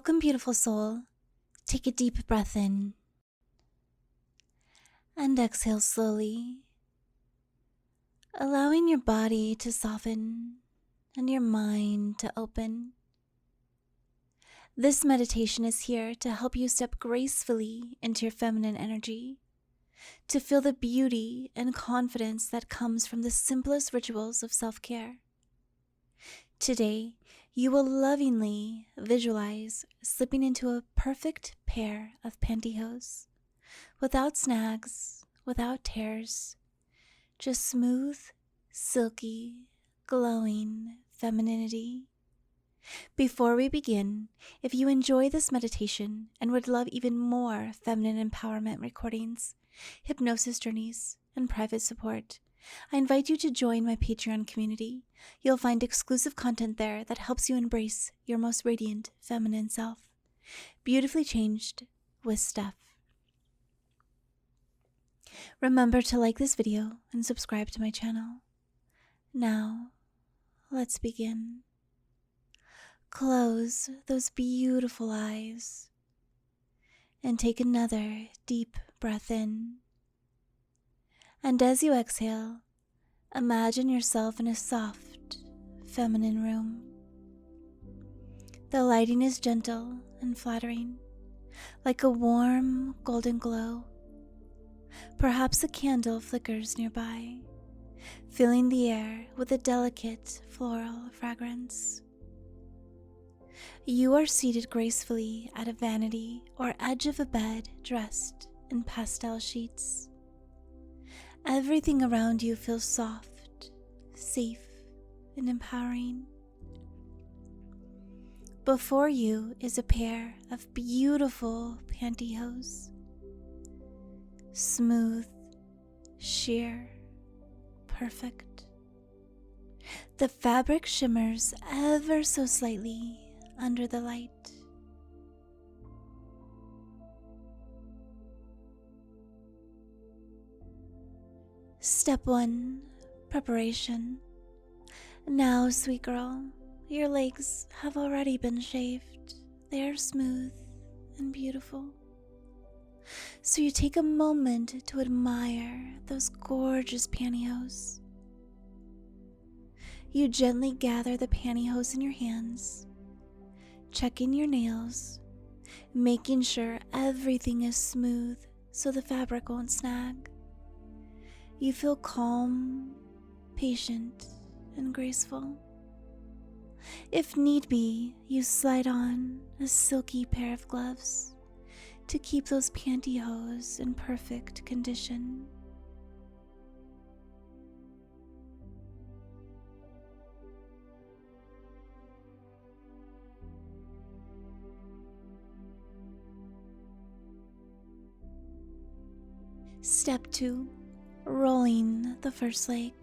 Welcome, beautiful soul. Take a deep breath in and exhale slowly, allowing your body to soften and your mind to open. This meditation is here to help you step gracefully into your feminine energy, to feel the beauty and confidence that comes from the simplest rituals of self-care. Today, you will lovingly visualize slipping into a perfect pair of pantyhose, without snags, without tears, just smooth, silky, glowing femininity. Before we begin, if you enjoy this meditation and would love even more feminine empowerment recordings, hypnosis journeys, and private support, I invite you to join my Patreon community. You'll find exclusive content there that helps you embrace your most radiant feminine self. Beautifully changed with Steph. Remember to like this video and subscribe to my channel. Now, let's begin. Close those beautiful eyes and take another deep breath in. And as you exhale, imagine yourself in a soft, feminine room. The lighting is gentle and flattering, like a warm, golden glow. Perhaps a candle flickers nearby, filling the air with a delicate floral fragrance. You are seated gracefully at a vanity or edge of a bed dressed in pastel sheets. Everything around you feels soft, safe, and empowering. Before you is a pair of beautiful pantyhose. Smooth, sheer, perfect. The fabric shimmers ever so slightly under the light. Step 1, preparation. Now, sweet girl, your legs have already been shaved. They are smooth and beautiful. So you take a moment to admire those gorgeous pantyhose. You gently gather the pantyhose in your hands, checking your nails, making sure everything is smooth so the fabric won't snag. You feel calm, patient, and graceful. If need be, you slide on a silky pair of gloves to keep those pantyhose in perfect condition. Step 2, rolling the first leg.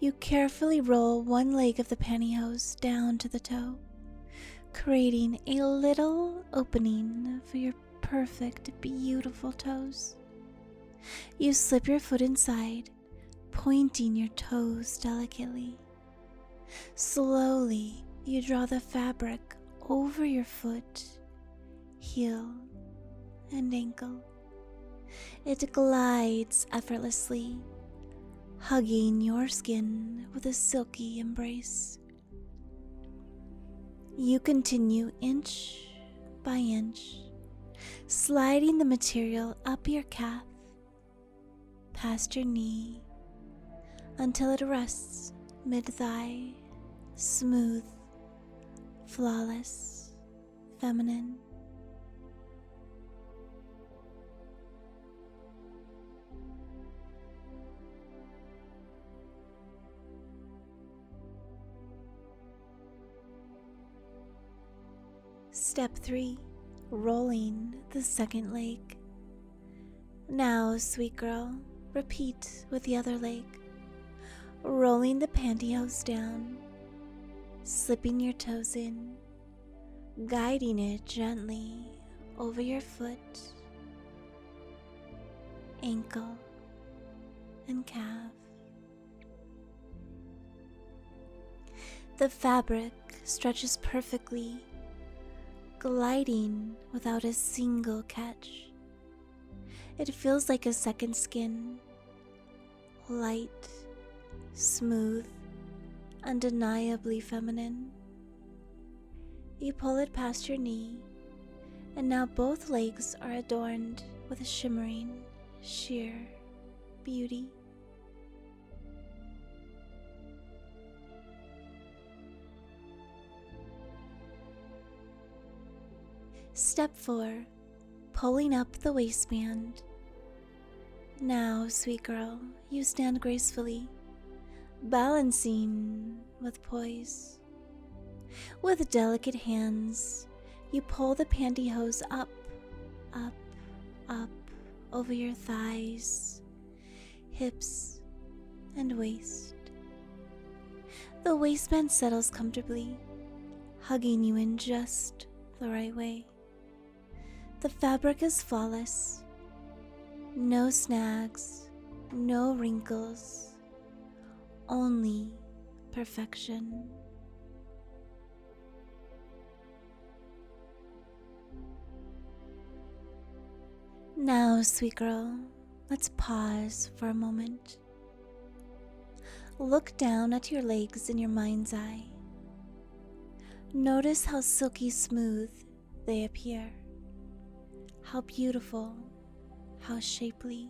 You carefully roll one leg of the pantyhose down to the toe, creating a little opening for your perfect, beautiful toes. You slip your foot inside, pointing your toes delicately. Slowly, you draw the fabric over your foot, heel, and ankle. It glides effortlessly, hugging your skin with a silky embrace. You continue inch by inch, sliding the material up your calf, past your knee, until it rests mid-thigh, smooth, flawless, feminine. Step 3, rolling the second leg. Now, sweet girl, repeat with the other leg, rolling the pantyhose down, slipping your toes in, guiding it gently over your foot, ankle, and calf. The fabric stretches perfectly, gliding without a single catch. It feels like a second skin, light, smooth, undeniably feminine. You pull it past your knee, and now both legs are adorned with a shimmering, sheer beauty. Step 4. Pulling up the waistband. Now, sweet girl, you stand gracefully, balancing with poise. With delicate hands, you pull the pantyhose up, up, up over your thighs, hips, and waist. The waistband settles comfortably, hugging you in just the right way. The fabric is flawless. No snags, no wrinkles, only perfection. Now, sweet girl, let's pause for a moment. Look down at your legs in your mind's eye. Notice how silky smooth they appear. How beautiful, how shapely.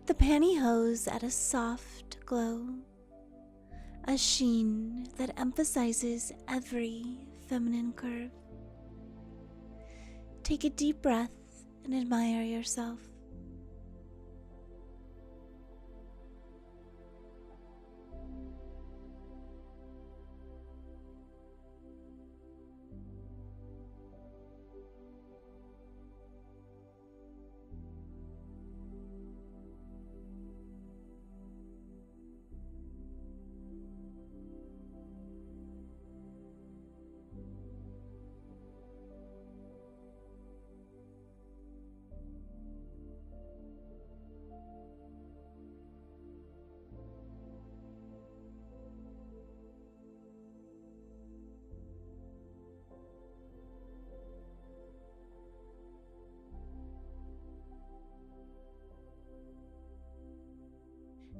The pantyhose add a soft glow, a sheen that emphasizes every feminine curve. Take a deep breath and admire yourself.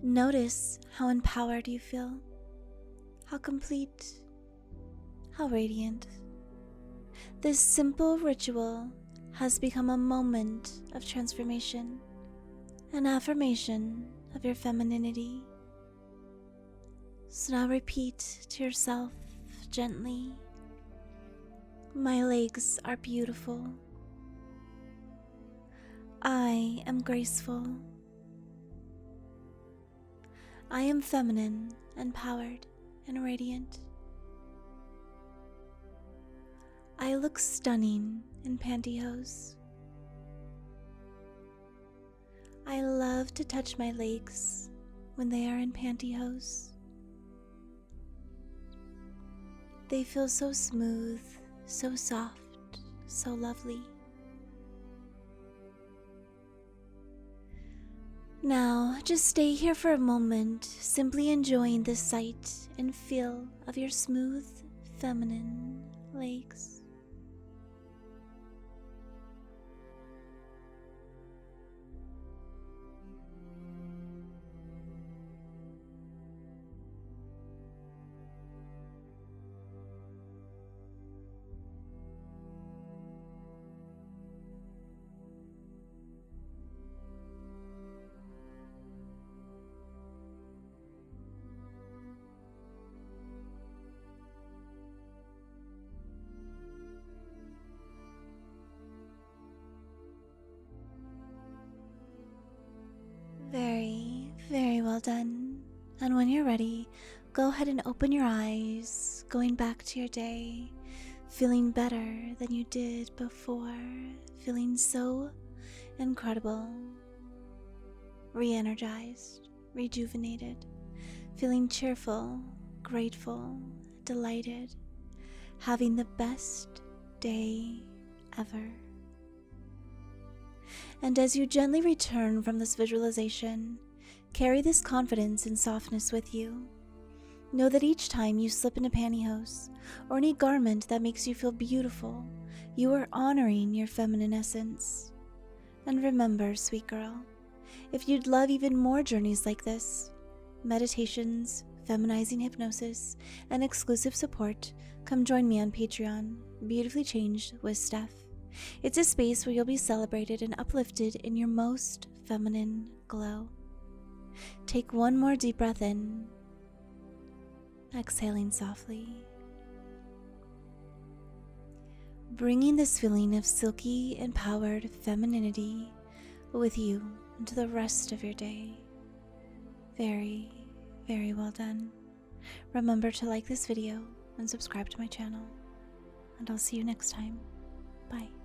Notice how empowered you feel, how complete, how radiant. This simple ritual has become a moment of transformation, an affirmation of your femininity. So now repeat to yourself gently, my legs are beautiful. I am graceful. I am feminine, empowered, and radiant. I look stunning in pantyhose. I love to touch my legs when they are in pantyhose. They feel so smooth, so soft, so lovely. Now, just stay here for a moment, simply enjoying the sight and feel of your smooth, feminine legs. Very, very well done. And when you're ready, go ahead and open your eyes, going back to your day, feeling better than you did before, feeling so incredible, re-energized, rejuvenated, feeling cheerful, grateful, delighted, having the best day ever. And as you gently return from this visualization, carry this confidence and softness with you. Know that each time you slip into pantyhose or any garment that makes you feel beautiful, You are honoring your feminine essence. And remember, sweet girl, if you'd love even more journeys like this, meditations, feminizing hypnosis, and exclusive support, come join me on Patreon, Beautifully Changed with Steph. It's a space where you'll be celebrated and uplifted in your most feminine glow. Take one more deep breath in, exhaling softly. Bringing this feeling of silky, empowered femininity with you into the rest of your day. Very, very well done. Remember to like this video and subscribe to my channel. And I'll see you next time. Bye.